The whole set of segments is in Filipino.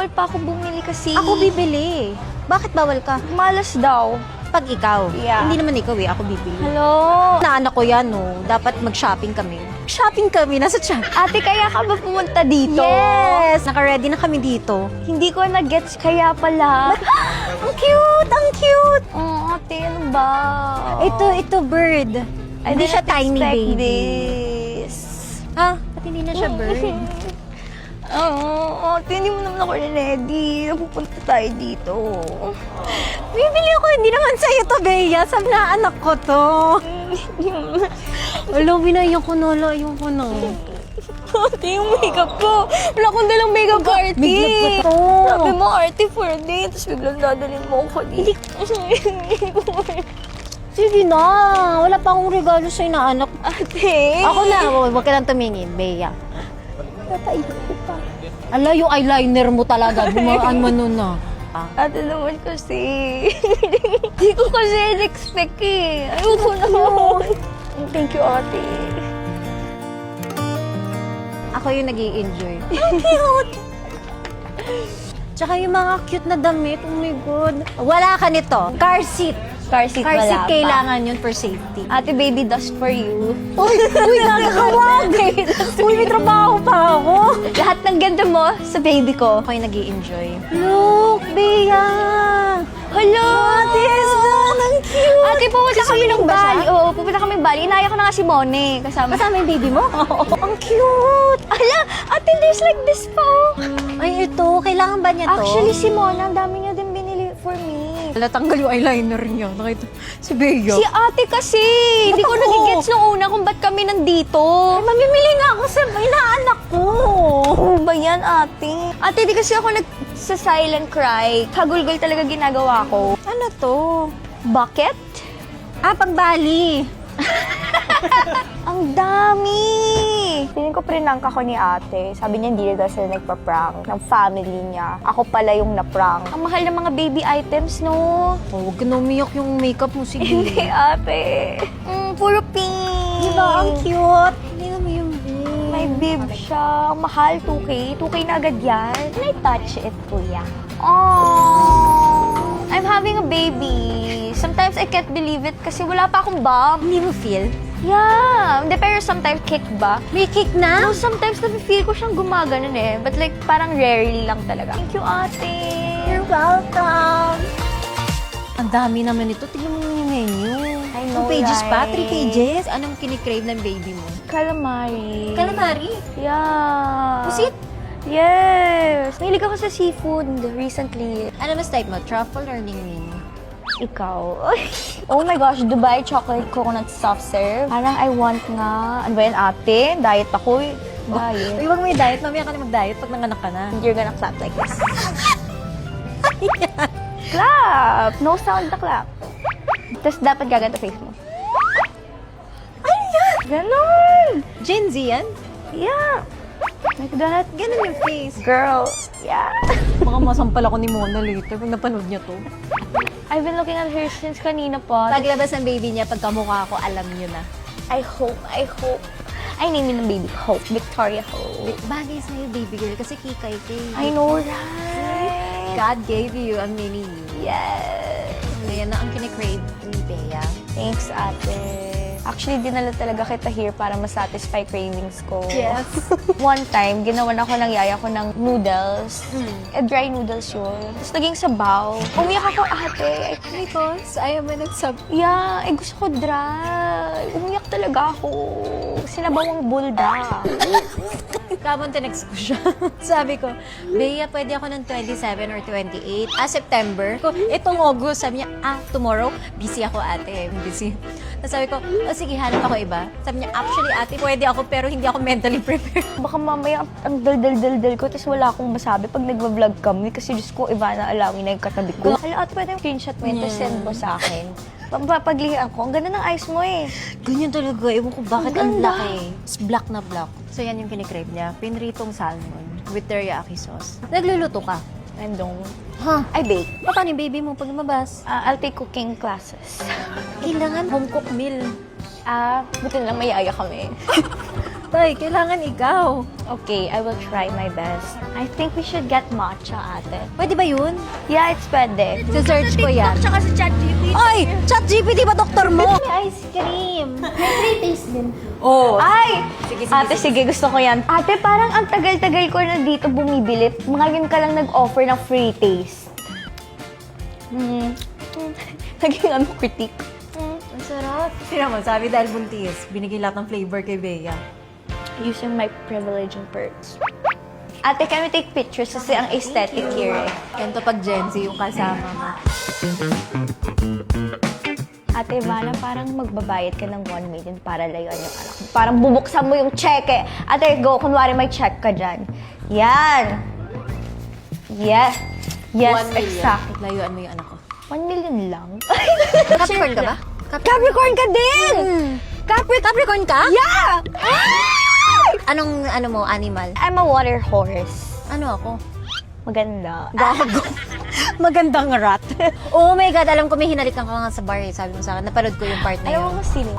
bawal pa ako bumili kasi. Ako bibili. Bakit bawal ka? Malas daw. Pag ikaw. Yeah. Hindi naman ikaw ako bibili. Hello? Naanak ko yan, no. Dapat mag-shopping kami. Shopping kami, nasa chat. Ate, kaya ka ba pumunta dito? Yes! Naka-ready na kami dito. Hindi ko na-gets kaya pala. Ang cute! Ang cute! Oh, ate, ano ba? Ito, bird. Hindi siya tiny baby. This. Ha? Ba't hindi na siya bird? Oo, ate, hindi mo naman ako ready. Napupunta tayo dito. Bibili ako, hindi naman sa'yo to, Bea. Sabi na anak ko to. Wala, binayan ko na. Ayaw ko na. Ate, yung makeup ko. Wala akong dalang makeup artist. Bigla ko to. Sabi mo, arte for a day. Tapos biglang dadalhin mo ako dito. Sige na. Wala pa akong regalo sa'yo na anak. Ate. Ako na. Huwag ka lang tumingin, Bea. Tatay ko pa. Ala, yung eyeliner mo talaga. Bumaan mo nun na. Ate naman kasi. Hindi ko kasi in-expect eh. Ayoko na. Thank you, ate. Ako yung nag-i-enjoy. Ang cute! Tsaka yung mga cute na damit. Oh my God. Wala ka nito. Car seat. Car seat Car seat wala pa. kailangan yun for safety. Ate, baby dust for you. Uy, nakakawag! Uy, may trabaho pa ako. Lahat ng ganda mo sa baby ko. Ako yung nag-i-enjoy. Look, Bea! Hello! Ate, ang cute! Ate, pumunta kami ng Swimming ba siya? Bali. Oo, pupunta kami ng Bali. Inaya ko na nga si Mone. Kasama. Kasama yung baby mo? Ang cute! Ala, ate, there's like this pa. Ay, ito. Kailangan ba niya to? Actually, si Mona, ang dami niya din binili for me. Wala, tanggal yung eyeliner niya. Nakita si Bea. Si ate kasi. Hindi ko Ba't ako? nagigets nung una kung ba't kami nandito. Ay, mamimili nga ako sa inaanak ko. Ano ba yan, ate? Ate, di kasi ako sa silent cry. Hagulgol talaga ginagawa ko. Ano to? Bucket? Ah, pagbali. Ang dami! Feeling ko prinangk ako ni ate. Sabi niya hindi daw sila nagpa-prank ng family niya. Ako pala yung na-prank. Ang mahal ng mga baby items, no? Oh, huwag ka na umiyak yung makeup mo. Sige. Hindi, ate. Puro pink. Diba? Ang cute. Hindi naman yung bib. May bib siya. Mahal, 2K. 2K na agad yan. Can I touch it, kuya? Oh, I'm having a baby. Sometimes I can't believe it kasi wala pa akong bump. Hindi mo feel? Yeah. Hindi, pero sometimes kick ba? May kick na? No, sometimes na-feel ko siyang gumaganon eh. But like, parang rarely lang talaga. Thank you, ate. You're welcome. Ang dami naman ito. Tingnan mo yung menu. I know, 2 pages pa? 3 right? pages? Anong kinikrave ng baby mo? Calamari. Calamari? Yeah. Pusit? Yes. Mahilig ako sa seafood recently. Ano mas type mo? Truffle or ningning? Ikaw. Oh my gosh, Dubai chocolate coconut soft serve. Parang I want nga. Ano ba yan, ate? Diet ako. Diet. Uy, wag may diet. Mamaya ka na mag-diet pag nanganak ka na. You're gonna clap like this. Clap! No sound na clap. Tapos dapat gaganto face mo. Ay, yan! Ganon! Gen Z yan? Yeah. Like that. Ganun yung face. Girl. Yeah. Baka masampal ako ni Mona later pag napanood niya to. I've been looking at her since kanina pa. Paglabas ng baby niya, pagkamukha ko, alam niyo na. I hope. I name ng baby Hope. Victoria Hope. Bagay sa'yo, baby girl, kasi kikay kay. I know, right? God gave you a mini you. Yes. Ayan na ang kinikrave ni Bea. Thanks, ate. Actually, dinala talaga kita here para masatisfy cravings ko. Yes. One time, ginawan ako ng yaya ko ng noodles. Dry noodles yun. Tapos naging sabaw. Umiyak ako, ate. Because ayaw mo nagsab... Yeah, gusto ko dry. Umiyak talaga ako. Sinabawang bulda. Kapon tinext ko siya. Sabi ko, Bea, pwede ako ng 27 or 28. September. Itong August, sabi niya, tomorrow, busy ako ate. Busy. Tapos sabi ko, sige, hanap ako iba. Sabi niya, actually ate, pwede ako pero hindi ako mentally prepared. Baka mamaya ang dal-dal-dal-dal ko tapos wala akong masabi pag nagva-vlog kami kasi Diyos ko, Ivana, alawin na yung katabi ko. Hala, ate, pwede yung screenshot mo yun tapos send mo sa akin. Paglihan ko, ang ganda ng eyes mo eh. Ganyan talaga. Ewan ko bakit ang Ganda. laki. It's black na black. So yan yung kinikrave niya. Pinritong salmon with teriyaki sauce. Nagluluto ka? I don't. Ha? I bake. Paano yung baby mo pag lumabas? I'll take cooking classes. Kailangan home cooked meal. Buti na lang may yaya kami. Tay, kailangan ikaw. Okay, I will try my best. I think we should get matcha, ate. Pwede ba yun? Yeah, it's pwede. Sa-search ko yan. Tsaka sa ChatGPT. Oy! ChatGPT ba doktor mo? May ice cream. May free taste din. Oh. Ay! Sige, Ate, sige, gusto ko yan. Ate, parang ang tagal-tagal ko na dito bumibili. Ngayon ka lang nag-offer ng free taste. Naging ano, critique. Ang sarap. Sino mo, sabi dahil buntis, binigay lahat ng flavor kay Bea. Using my privilege and perks. Ate, can we take pictures? Kasi ang aesthetic here eh. Ganito pag Gen Z yung kasama mo. Ate Ivana, parang magbabayad ka ng 1 million para layuan yung anak mo. Parang bubuksan mo yung cheque. Ate, go. Kunwari may check ka dyan. Yan. Yes. Yes, 1 million. exactly. Layuan mo yung anak ko. 1 million lang? Capricorn ka ba? Capricorn ka din! Capricorn ka? Yeah! Anong, mo, animal? I'm a water horse. Ano ako? Maganda. Gago. Magandang rat. Oh my God, alam ko may hinalikan ka nga sa bar eh. Sabi mo sa akin, napanood ko yung part na Alam yun. mo kung sino?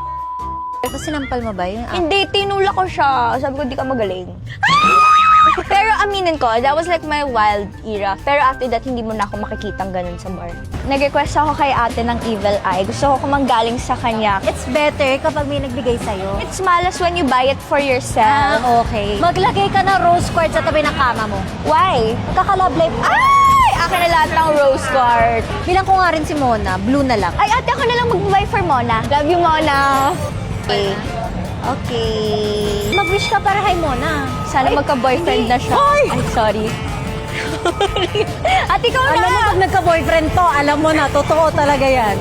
Ito sinampal mo ba yun? Hindi, tinula ko siya. Sabi ko, di ka magaling. Pero aminin ko, that was like my wild era. Pero after that, hindi mo na ako makikitang ganun sa bar. Nag-request ako kay ate ng evil eye. Gusto ko manggaling sa kanya. It's better kapag may nagbigay sa'yo. It's malas when you buy it for yourself. Okay. Maglagay ka ng rose quartz sa tabi ng kama mo. Why? Magkaka-love life. Ay! Akin na lahat ng rose quartz. Bilang ko nga rin si Mona, blue na lang. Ay, ate, ako na lang mag-buy for Mona. Love you, Mona. Okay. Okay. Mag-wish ka para kay Mona. Sana magka-boyfriend na siya. Ay! Ay, sorry. Ate, ikaw na! Alam mo, pag nagka-boyfriend to, alam mo na, totoo talaga yan.